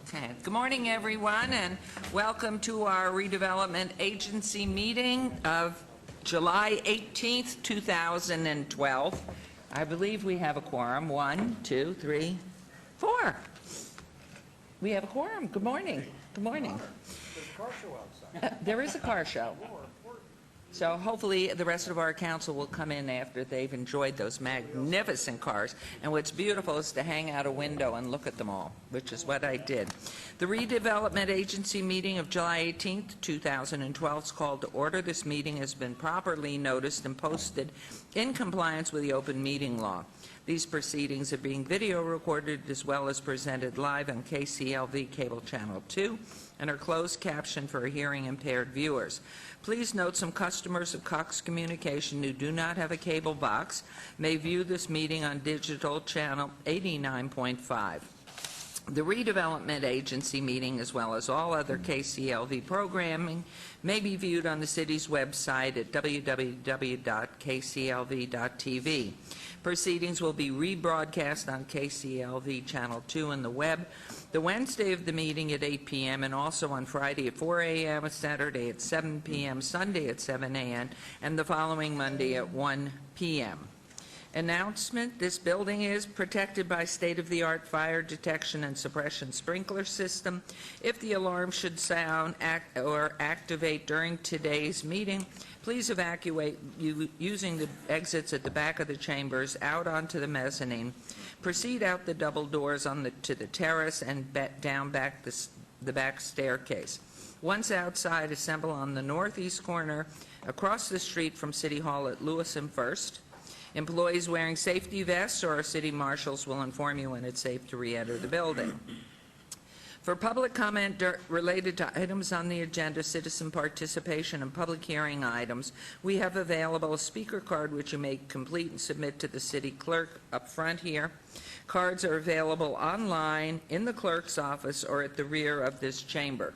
Okay. Good morning, everyone, and welcome to our redevelopment agency meeting of July 18th, 2012. I believe we have a quorum. 1, 2, 3, 4. We have a quorum. Good morning. Good morning. There's a car show outside. There is a car show. So hopefully the rest of our council will come in after they've enjoyed those magnificent cars. And what's beautiful is to hang out a window and look at them all, which is what I did. The Redevelopment Agency meeting of July 18th, 2012 is called to order. This meeting has been properly noticed and posted in compliance with the open meeting law. These proceedings are being video recorded as well as presented live on KCLV Cable Channel 2 and are closed captioned for hearing impaired viewers. Please note some customers of Cox Communication who do not have a cable box may view this meeting on digital channel 89.5. The Redevelopment Agency meeting, as well as all other KCLV programming, may be viewed on the city's website at www.kclv.tv. Proceedings will be rebroadcast on KCLV Channel 2 and the web the Wednesday of the meeting at 8 p.m. and also on Friday at 4 a.m., Saturday at 7 p.m., Sunday at 7 a.m., and the following Monday at 1 p.m. Announcement: this building is protected by state-of-the-art fire detection and suppression sprinkler system. If the alarm should sound or activate during today's meeting, please evacuate using the exits at the back of the chambers out onto the mezzanine. Proceed out the double doors to the terrace and down back the back staircase. Once outside, assemble on the northeast corner across the street from City Hall at Lewis and First. Employees wearing safety vests or our city marshals will inform you when it's safe to re-enter the building. For public comment related to items on the agenda, citizen participation, and public hearing items, we have available a speaker card which you may complete and submit to the city clerk up front here. Cards are available online, in the clerk's office, or at the rear of this chamber.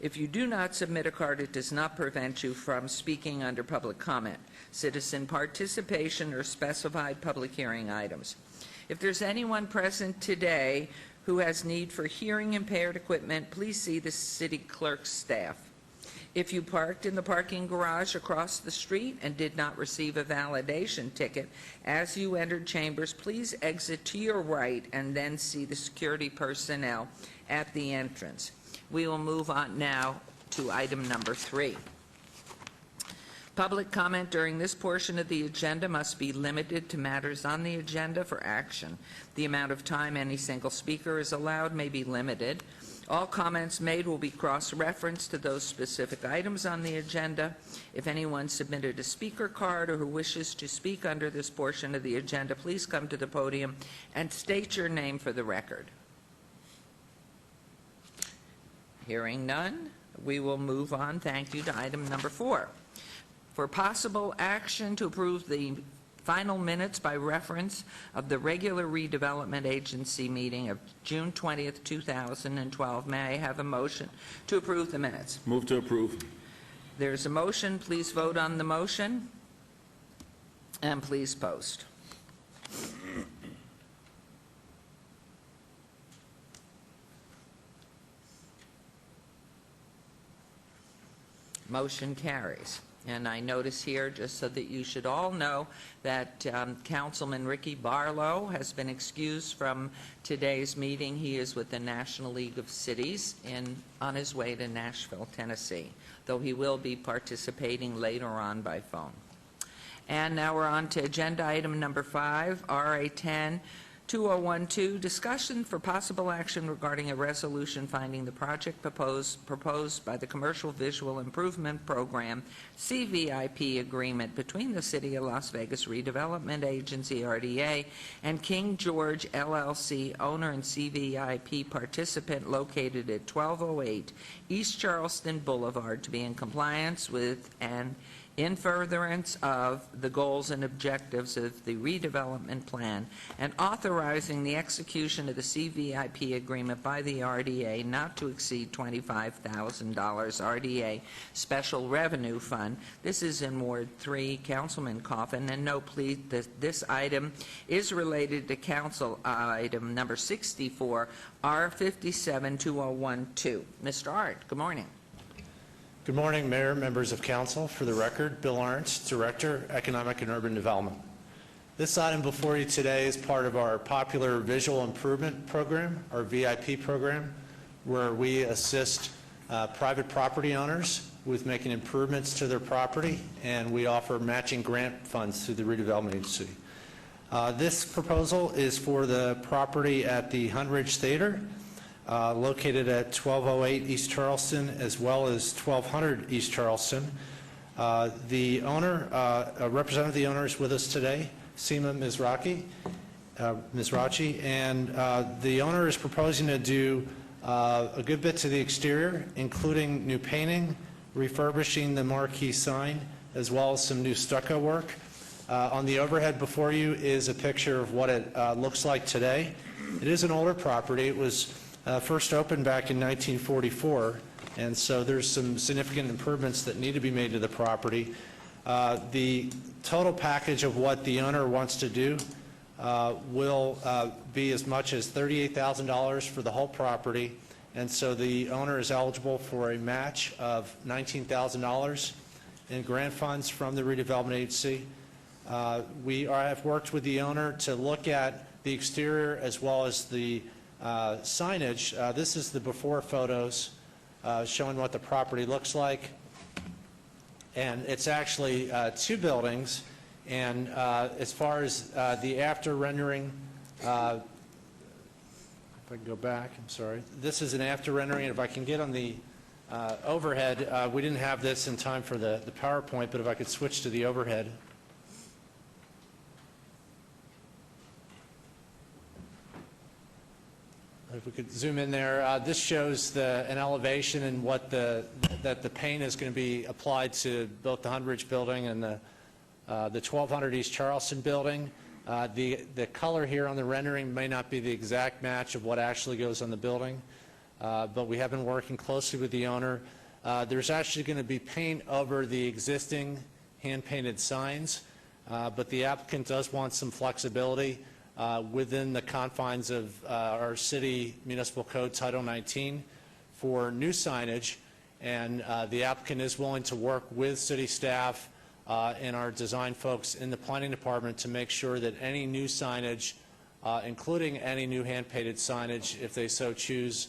If you do not submit a card, it does not prevent you from speaking under public comment, citizen participation, or specified public hearing items. If there's anyone present today who has need for hearing impaired equipment, please see the city clerk's staff. If you parked in the parking garage across the street and did not receive a validation ticket as you entered chambers, please exit to your right and then see the security personnel at the entrance. We will move on now to item number 3. Public comment during this portion of the agenda must be limited to matters on the agenda for action. The amount of time any single speaker is allowed may be limited. All comments made will be cross-referenced to those specific items on the agenda. If anyone submitted a speaker card or who wishes to speak under this portion of the agenda, please come to the podium and state your name for the record. Hearing none, we will move on, thank you, to item number 4. For possible action to approve the final minutes by reference of the regular Redevelopment Agency meeting of June 20th, 2012, may I have a motion to approve the minutes? Move to approve. There's a motion. Please vote on the motion, and please post. Motion carries. And I notice here, just so that you should all know, that Councilman Ricky Barlow has been excused from today's meeting. He is with the National League of Cities on his way to Nashville, Tennessee, though he will be participating later on by phone. And now we're on to agenda item number 5, RA 10-2012, discussion for possible action regarding a resolution finding the project proposed by the Commercial Visual Improvement Program CVIP agreement between the City of Las Vegas Redevelopment Agency RDA and King George LLC, owner and CVIP participant, located at 1208 East Charleston Boulevard, to be in compliance with an in furtherance of the goals and objectives of the redevelopment plan, and authorizing the execution of the CVIP agreement by the RDA not to exceed $25,000 RDA Special Revenue Fund. This is in Ward 3, Councilman Coffin, and no, please, this item is related to Council item number 64, R572012. Mr. Art, good morning. Good morning, Mayor, members of Council. For the record, Bill Arntz, Director, Economic and Urban Development. This item before you today is part of our popular Visual Improvement Program, our VIP program, where we assist private property owners with making improvements to their property, and we offer matching grant funds through the Redevelopment Agency. This proposal is for the property at the Hunridge Theater, located at 1208 East Charleston, as well as 1200 East Charleston. The owner, a representative of the owner is with us today, Seema Mizrachi, and the owner is proposing to do a good bit to the exterior, including new painting, refurbishing the marquee sign, as well as some new stucco work. On the overhead before you is a picture of what it looks like today. It is an older property. It was first opened back in 1944, and so there's some significant improvements that need to be made to the property. The total package of what the owner wants to do will be as much as $38,000 for the whole property, and so the owner is eligible for a match of $19,000 in grant funds from the Redevelopment Agency. We have worked with the owner to look at the exterior as well as the signage. This is the before photos showing what the property looks like, and it's actually two buildings. And as far as the after rendering, if I can go back, I'm sorry. This is an after rendering, and if I can get on the overhead, we didn't have this in time for the PowerPoint, but if I could switch to the overhead. If we could zoom in there, this shows an elevation and what that the paint is going to be applied to both the Hunridge building and the 1200 East Charleston building. The color here on the rendering may not be the exact match of what actually goes on the building, but we have been working closely with the owner. There's actually going to be paint over the existing hand-painted signs, but the applicant does want some flexibility within the confines of our city municipal code Title 19 for new signage, and the applicant is willing to work with city staff and our design folks in the planning department to make sure that any new signage, including any new hand-painted signage, if they so choose,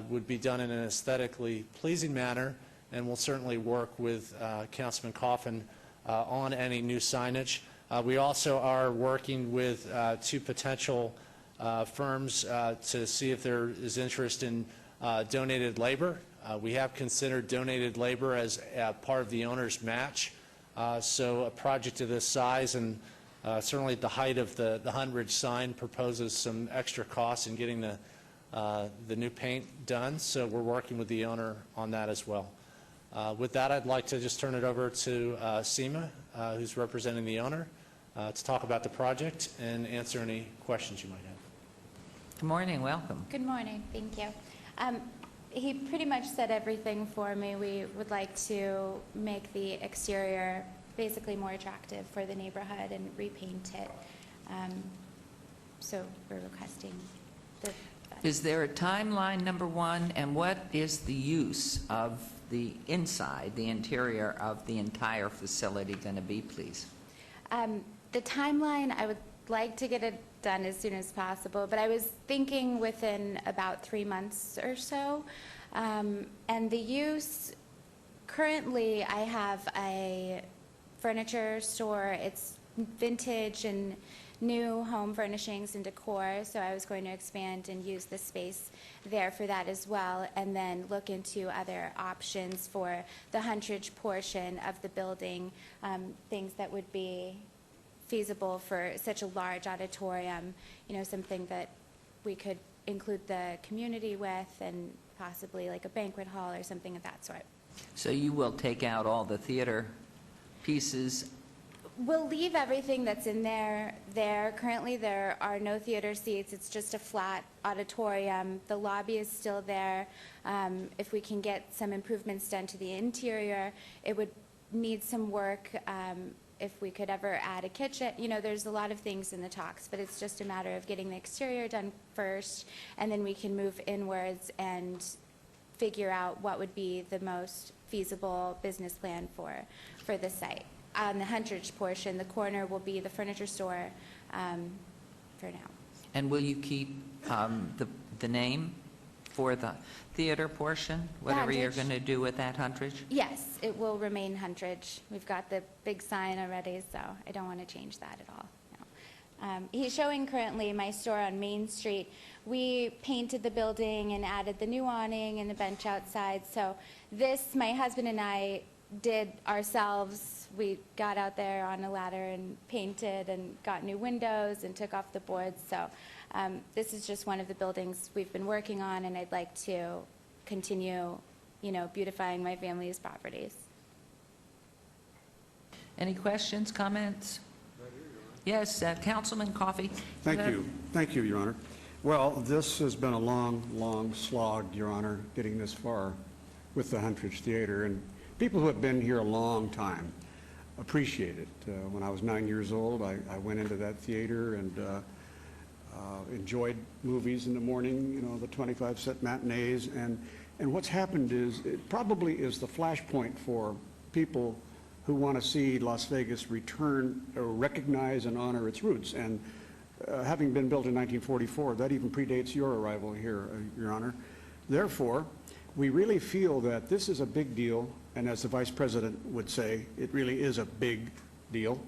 would be done in an aesthetically pleasing manner, and we'll certainly work with Councilman Coffin on any new signage. We also are working with two potential firms to see if there is interest in donated labor. We have considered donated labor as part of the owner's match. So a project of this size, and certainly at the height of the Hunridge sign, proposes some extra costs in getting the new paint done. So we're working with the owner on that as well. With that, I'd like to just turn it over to Seema, who's representing the owner, to talk about the project and answer any questions you might have. Good morning, welcome. Good morning, thank you. He pretty much said everything for me. We would like to make the exterior basically more attractive for the neighborhood and repaint it. So we're requesting the... Is there a timeline, number one, and what is the use of the inside, the interior of the entire facility going to be, please? The timeline, I would like to get it done as soon as possible, but I was thinking within about 3 months or so. And the use, currently I have a furniture store. It's vintage and new home furnishings and decor, so I was going to expand and use the space there for that as well, and then look into other options for the Hunridge portion of the building, things that would be feasible for such a large auditorium, you know, something that we could include the community with, and possibly like a banquet hall or something of that sort. So you will take out all the theater pieces? We'll leave everything that's in there. Currently, there are no theater seats. It's just a flat auditorium. The lobby is still there. If we can get some improvements done to the interior, it would need some work. If we could ever add a kitchen, there's a lot of things in the talks, but it's just a matter of getting the exterior done first, and then we can move inwards and figure out what would be the most feasible business plan for the site. On the Huntridge portion, the corner will be the furniture store for now. And will you keep the name for the theater portion, whatever you're Huntridge. going to do with that Huntridge? Yes, it will remain Huntridge. We've got the big sign already, so I don't want to change that at all. No. He's showing currently my store on Main Street. We painted the building and added the new awning and the bench outside. So this, my husband and I did ourselves. We got out there on a ladder and painted and got new windows and took off the boards. So this is just one of the buildings we've been working on, and I'd like to continue, beautifying my family's properties. Any questions, comments? Yes, Councilman Coffey. Thank you. Thank you, Your Honor. Well, this has been a long, long slog, Your Honor, getting this far with the Huntridge Theater. And people who have been here a long time appreciate it. When I was 9 years old, I went into that theater and enjoyed movies in the morning, the 25-cent matinees. And what's happened is it probably is the flashpoint for people who want to see Las Vegas return or recognize and honor its roots. And having been built in 1944, that even predates your arrival here, Your Honor. Therefore, we really feel that this is a big deal, and as the Vice President would say, it really is a big deal.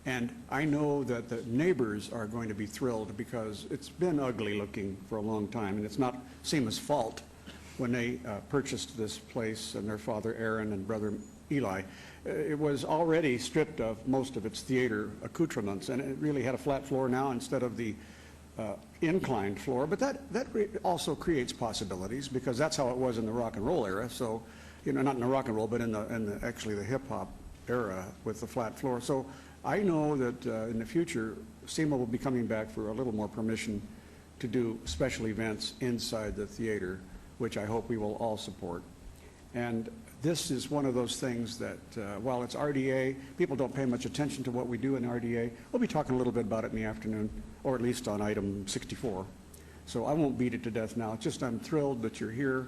And I know that the neighbors are going to be thrilled because it's been ugly looking for a long time, and it's not SEMA's fault when they purchased this place, and their father Aaron and brother Eli. It was already stripped of most of its theater accoutrements, and it really had a flat floor now instead of the inclined floor. But that also creates possibilities, because that's how it was in the rock and roll era. So, not in the rock and roll, but in the actually the hip hop era with the flat floor. So I know that in the future, SEMA will be coming back for a little more permission to do special events inside the theater, which I hope we will all support. And this is one of those things that, while it's RDA, people don't pay much attention to what we do in RDA. We'll be talking a little bit about it in the afternoon, or at least on item 64. So I won't beat it to death now. It's just I'm thrilled that you're here.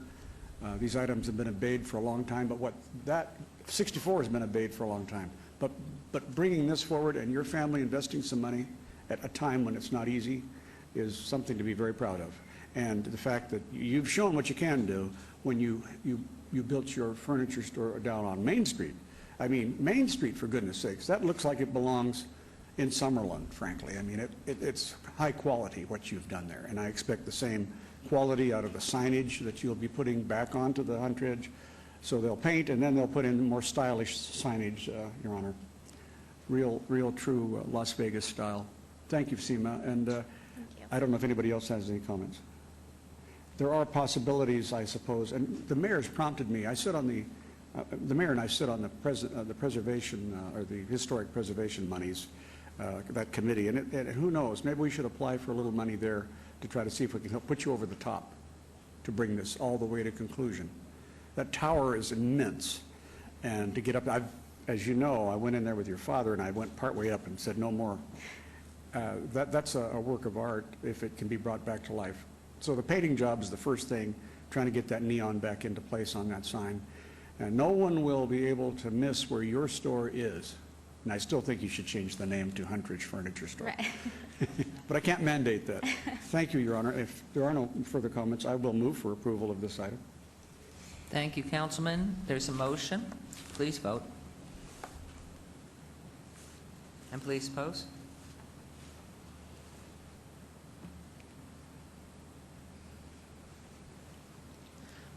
These items have been obeyed for a long time, but 64 has been obeyed for a long time. But bringing this forward and your family investing some money at a time when it's not easy is something to be very proud of. And the fact that you've shown what you can do when you built your furniture store down on Main Street. I mean, Main Street, for goodness sakes, that looks like it belongs in Summerlin, frankly. I mean, it's high quality what you've done there, and I expect the same quality out of the signage that you'll be putting back onto the Huntridge. So they'll paint, and then they'll put in more stylish signage, Your Honor. Real true Las Vegas style. Thank you, SEMA, and Thank you. I don't know if anybody else has any comments. There are possibilities, I suppose, and the mayor's prompted me. I sit on the mayor and I sit on the preservation or the historic preservation monies, that committee, and who knows, maybe we should apply for a little money there to try to see if we can help put you over the top to bring this all the way to conclusion. That tower is immense, and to get up, as you know, I went in there with your father and I went partway up and said no more. That's a work of art if it can be brought back to life. So the painting job is the first thing, trying to get that neon back into place on that sign. And no one will be able to miss where your store is. And I still think you should change the name to Huntridge Furniture Store. Right. But I can't mandate that. Thank you, Your Honor. If there are no further comments, I will move for approval of this item. Thank you, Councilman. There's a motion. Please vote. And please post.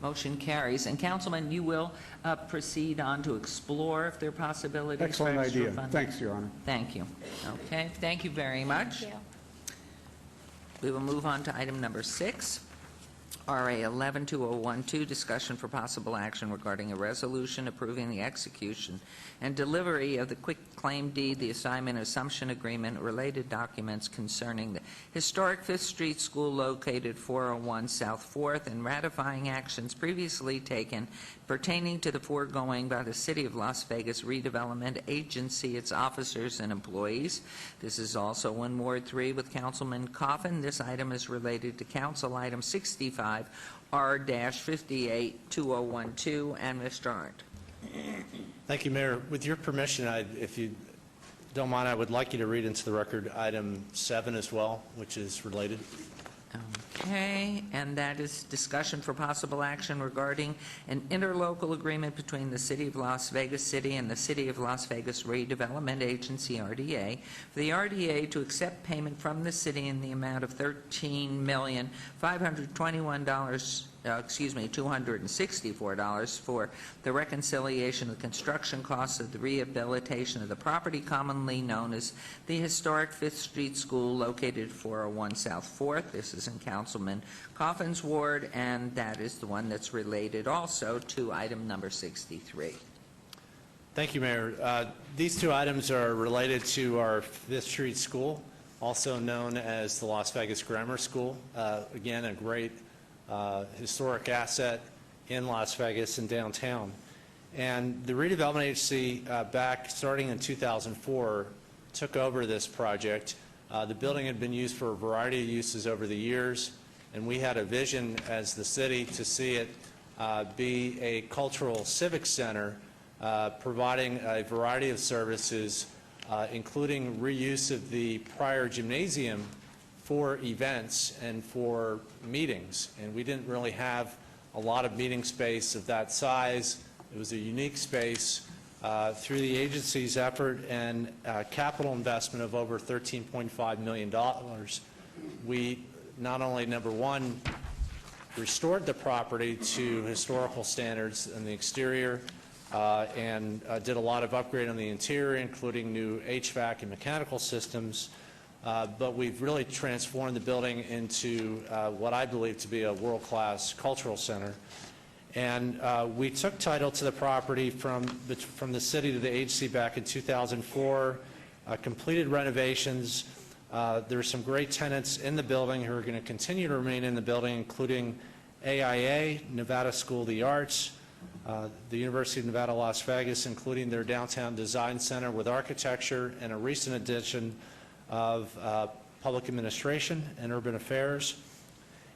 Motion carries. And Councilman, you will proceed on to explore if there are possibilities for Excellent extra idea. funding. Thanks, Your Honor. Thank you. Okay, thank you very much. Thank you. We will move on to item number 6. RA 11-2012, discussion for possible action regarding a resolution approving the execution and delivery of the quitclaim deed, the assignment assumption agreement, related documents concerning the historic Fifth Street School located 401 South 4th, and ratifying actions previously taken pertaining to the foregoing by the City of Las Vegas Redevelopment Agency, its officers, and employees. This is also in Ward 3 with Councilman Coffin. This item is related to Council Item 65, R-58-2012, and Mr. Arndt. Thank you, Mayor. With your permission, if you don't mind, I would like you to read into the record item 7 as well, which is related. Okay, and that is discussion for possible action regarding an interlocal agreement between the City of Las Vegas City and the City of Las Vegas Redevelopment Agency, RDA, for the RDA to accept payment from the city in the amount of $264 for the reconciliation of the construction costs of the rehabilitation of the property commonly known as the historic Fifth Street School located 401 South 4th. This is in Councilman Coffin's ward, and that is the one that's related also to item number 63. Thank you, Mayor. These two items are related to our Fifth Street School, also known as the Las Vegas Grammar School. Again, a great historic asset in Las Vegas and downtown. And the Redevelopment Agency, back starting in 2004, took over this project. The building had been used for a variety of uses over the years, and we had a vision as the city to see it be a cultural civic center, providing a variety of services, including reuse of the prior gymnasium for events and for meetings. And we didn't really have a lot of meeting space of that size. It was a unique space. Through the agency's effort and capital investment of over $13.5 million, we not only, number one, restored the property to historical standards in the exterior and did a lot of upgrade on the interior, including new HVAC and mechanical systems, but we've really transformed the building into what I believe to be a world-class cultural center. And we took title to the property from the city to the agency back in 2004, completed renovations. There are some great tenants in the building who are going to continue to remain in the building, including AIA, Nevada School of the Arts, the University of Nevada, Las Vegas, including their downtown design center with architecture, and a recent addition of public administration and urban affairs.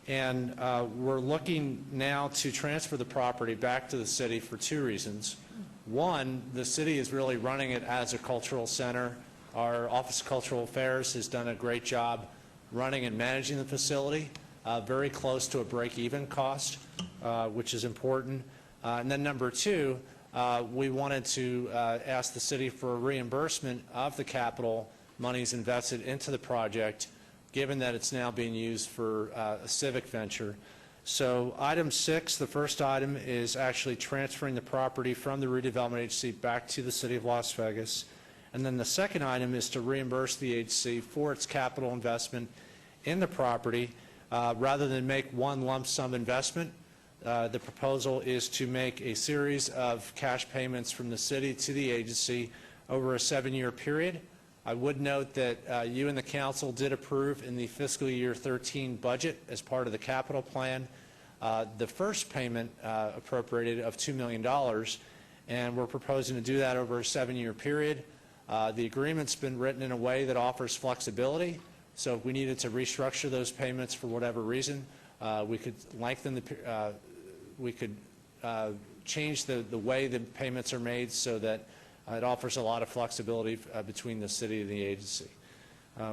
And we're looking now to transfer the property back to the city for two reasons. One, the city is really running it as a cultural center. Our Office of Cultural Affairs has done a great job running and managing the facility, very close to a break-even cost, which is important. And then number two, we wanted to ask the city for a reimbursement of the capital monies invested into the project, given that it's now being used for a civic venture. So item 6, the first item, is actually transferring the property from the Redevelopment Agency back to the City of Las Vegas. And then the second item is to reimburse the agency for its capital investment in the property. Rather than make one lump sum investment, the proposal is to make a series of cash payments from the city to the agency over a 7-year period. I would note that you and the council did approve in the fiscal year 13 budget as part of the capital plan the first payment appropriated of $2 million, and we're proposing to do that over a 7-year period. The agreement's been written in a way that offers flexibility, so if we needed to restructure those payments for whatever reason, we could lengthen the, we could change the way the payments are made so that it offers a lot of flexibility between the city and the agency.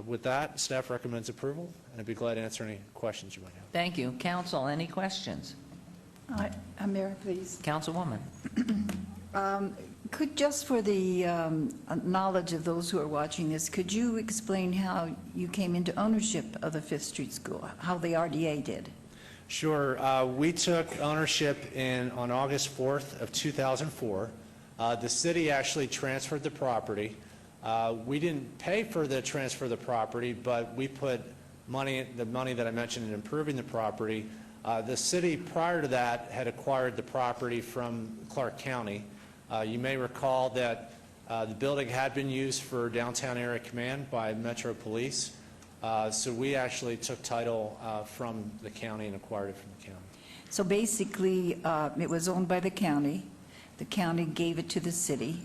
With that, staff recommends approval, and I'd be glad to answer any questions you might have. Thank you. Council, any questions? Mayor, please. Councilwoman. Could, just for the knowledge of those who are watching this, could you explain how you came into ownership of the Fifth Street School, how the RDA did? Sure. We took ownership on August 4th of 2004. The city actually transferred the property. We didn't pay for the transfer of the property, but we put money, the money that I mentioned in improving the property, The city, prior to that, had acquired the property from Clark County. You may recall that the building had been used for downtown area command by Metro Police, so we actually took title from the county and acquired it from the county. So basically, it was owned by the county gave it to the city,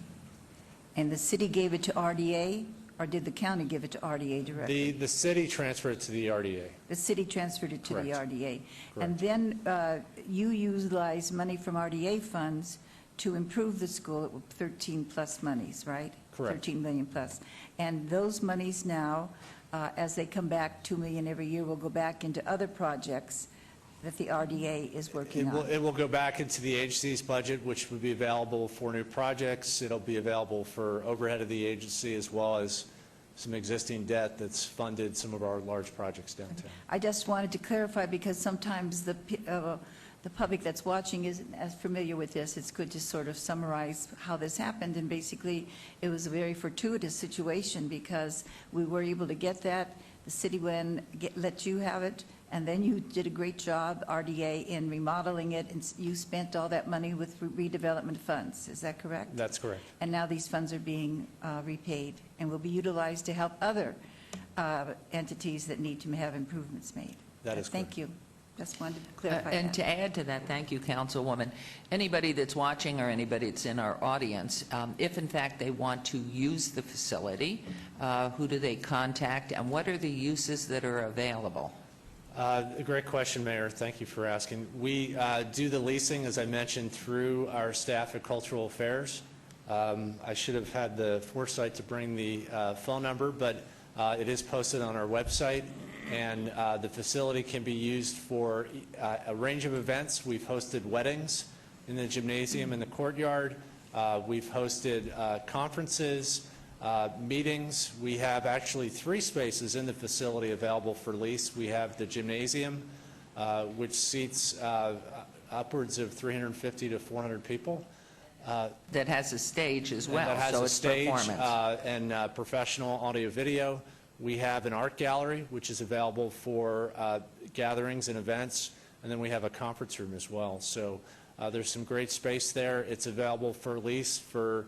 and the city gave it to RDA, or did the county give it to RDA directly? The city transferred it to the RDA. The city transferred it to the Correct. RDA. Correct. And then you utilized money from RDA funds to improve the school with 13-plus monies, right? Correct. 13 million plus. And those monies now, as they come back, 2 million every year, will go back into other projects that the RDA is working on. It will go back into the agency's budget, which would be available for new projects. It'll be available for overhead of the agency, as well as some existing debt that's funded some of our large projects downtown. I just wanted to clarify, because sometimes the public that's watching isn't as familiar with this. It's good to sort of summarize how this happened, and basically, it was a very fortuitous situation, because we were able to get that, the city let you have it, and then you did a great job, RDA, in remodeling it, and you spent all that money with redevelopment funds. Is that correct? That's correct. And now these funds are being repaid and will be utilized to help other entities that need to have improvements made. That is Thank you. Just wanted to clarify And that. to add to that, thank you, Councilwoman, anybody that's watching or anybody that's in our audience, if in fact they want to use the facility, who do they contact, and what are the uses that are available? A great question, Mayor. Thank you for asking. We do the leasing, as I mentioned, through our staff at Cultural Affairs. I should have had the foresight to bring the phone number, but it is posted on our website, and the facility can be used for a range of events. We've hosted weddings in the gymnasium in the courtyard. We've hosted conferences, meetings. We have actually 3 spaces in the facility available for lease. We have the gymnasium, which seats upwards of 350 to 400 people. That has a stage as well, That has so a it's stage performance. and professional audio-video. We have an art gallery, which is available for gatherings and events, and then we have a conference room as well. So there's some great space there. It's available for lease for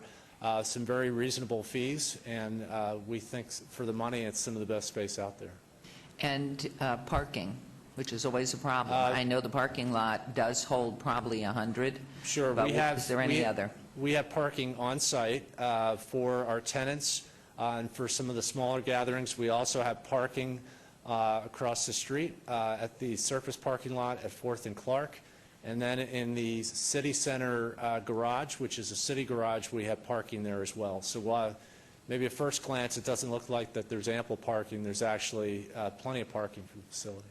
some very reasonable fees, and we think for the money, it's some of the best space out there. And parking, which is always a problem. I know the parking lot does hold probably 100. Sure. But is there any other? We have parking on site for our tenants and for some of the smaller gatherings. We also have parking across the street at the surface parking lot at 4th and Clark. And then in the city center garage, which is a city garage, we have parking there as well. So while maybe at first glance it doesn't look like that there's ample parking, there's actually plenty of parking for the facility.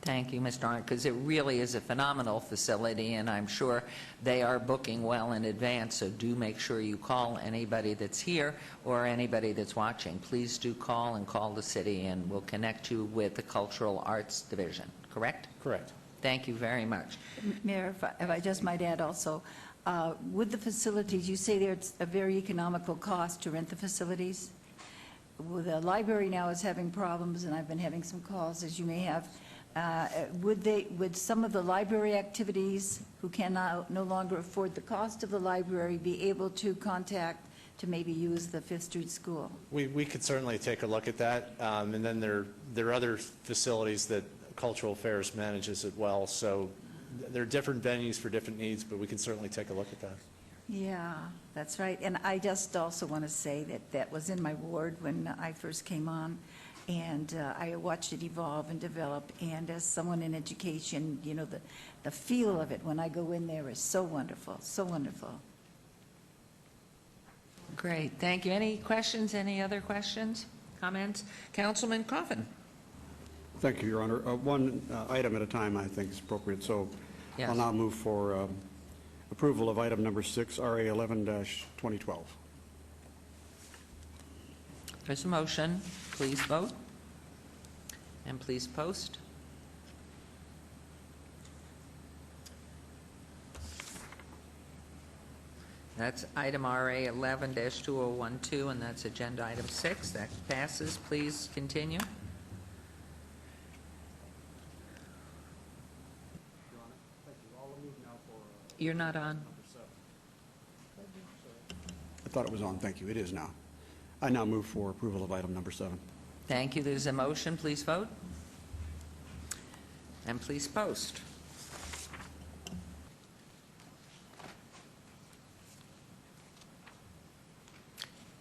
Thank you, Mr. Arndt, because it really is a phenomenal facility, and I'm sure they are booking well in advance, so do make sure you call anybody that's here or anybody that's watching. Please do call the city, and we'll connect you with the Cultural Arts Division, correct? Correct. Thank you very much. Mayor, if I just might add also, with the facilities, you say there's a very economical cost to rent the facilities. Well, the library now is having problems, and I've been having some calls, as you may have. Would some of the library activities who can no longer afford the cost of the library be able to contact to maybe use the Fifth Street School? We could certainly take a look at that. And then there are other facilities that Cultural Affairs manages as well. So there are different venues for different needs, but we can certainly take a look at that. Yeah, that's right. And I just also want to say that that was in my ward when I first came on, and I watched it evolve and develop. And as someone in education, you know, the feel of it when I go in there is so wonderful, so wonderful. Great, thank you. Any questions, any other questions, comments? Councilman Coffin? Thank you, Your Honor. One item at a time, I think, is appropriate. So Yes. I'll now move for approval of item number 6, RA 11-2012. There's a motion. Please vote. And please post. That's item RA 11-2012, and that's agenda item 6. That passes. Please continue. You're not on? I thought it was on, thank you. It is now. I now move for approval of item number 7. Thank you. There's a motion. Please vote. And please post.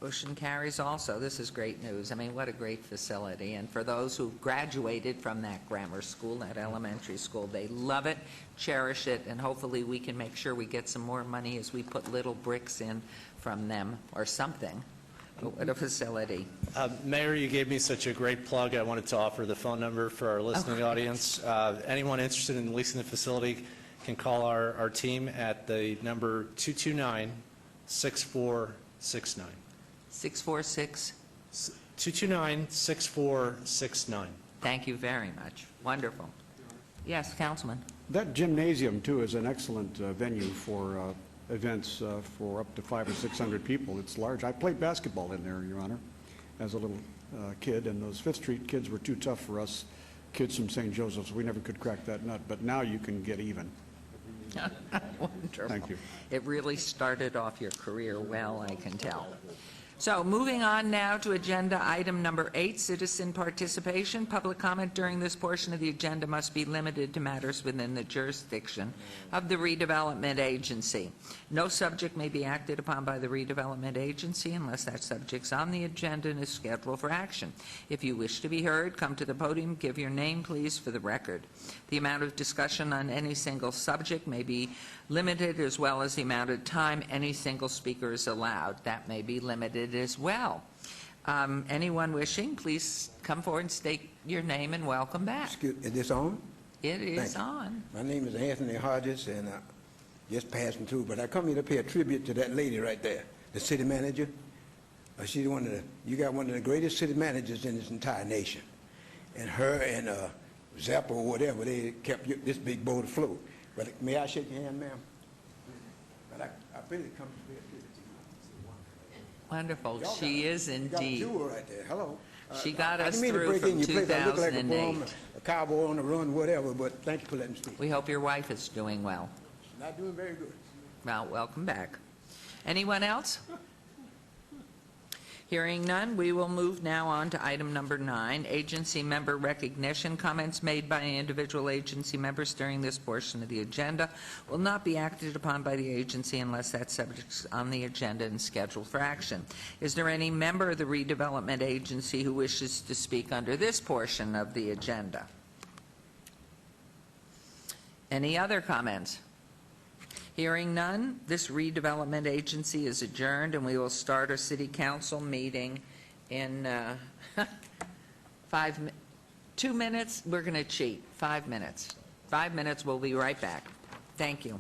Motion carries also. This is great news. I mean, what a great facility. And for those who graduated from that grammar school, that elementary school, they love it, cherish it, and hopefully we can make sure we get some more money as we put little bricks in from them or something at a facility. Mayor, you gave me such a great plug. I wanted to offer the phone number for our listening audience. Anyone interested in leasing the facility can call our team at the number 229-6469. 646. 229-6469. Thank you very much. Wonderful. Yes, Councilman. That gymnasium, too, is an excellent venue for events for up to 500 or 600 people. It's large. I played basketball in there, Your Honor, as a little kid, and those Fifth Street kids were too tough for us kids from St. Joseph's. We never could crack that nut, but now you can get even. Wonderful. Thank you. It really started off your career well, I can tell. So moving on now to agenda item number 8, citizen participation. Public comment during this portion of the agenda must be limited to matters within the jurisdiction of the Redevelopment Agency. No subject may be acted upon by the Redevelopment Agency unless that subject's on the agenda and is scheduled for action. If you wish to be heard, come to the podium, give your name, please, for the record. The amount of discussion on any single subject may be limited, as well as the amount of time any single speaker is allowed. That may be limited as well. Anyone wishing, please come forward and state your name and welcome back. Is this on? It is Thank you. on. My name is Anthony Hodges, and just passing through, but I come here to pay a tribute to that lady right there, the city manager. She's you got one of the greatest city managers in this entire nation. And her and Zappa or whatever, they kept this big boat afloat. But may I shake your hand, ma'am? But I really come to pay a tribute to you. Wonderful. Y'all She is You got a indeed. jewel right there. Hello. She got I us didn't mean to through break from in your place. I look like a 2008. bum, a cowboy on the run, whatever, but thank you for letting me speak. We hope your wife is doing well. Not doing very good. Well, welcome back. Anyone else? Hearing none, we will move now on to item number 9, agency member recognition. Comments made by individual agency members during this portion of the agenda will not be acted upon by the agency unless that subject is on the agenda and scheduled for action. Is there any member of the Redevelopment Agency who wishes to speak under this portion of the agenda? Any other comments? Hearing none, this redevelopment agency is adjourned, and we will start our city council meeting in 2 minutes. We're going to cheat. 5 minutes. 5 minutes. We'll be right back. Thank you.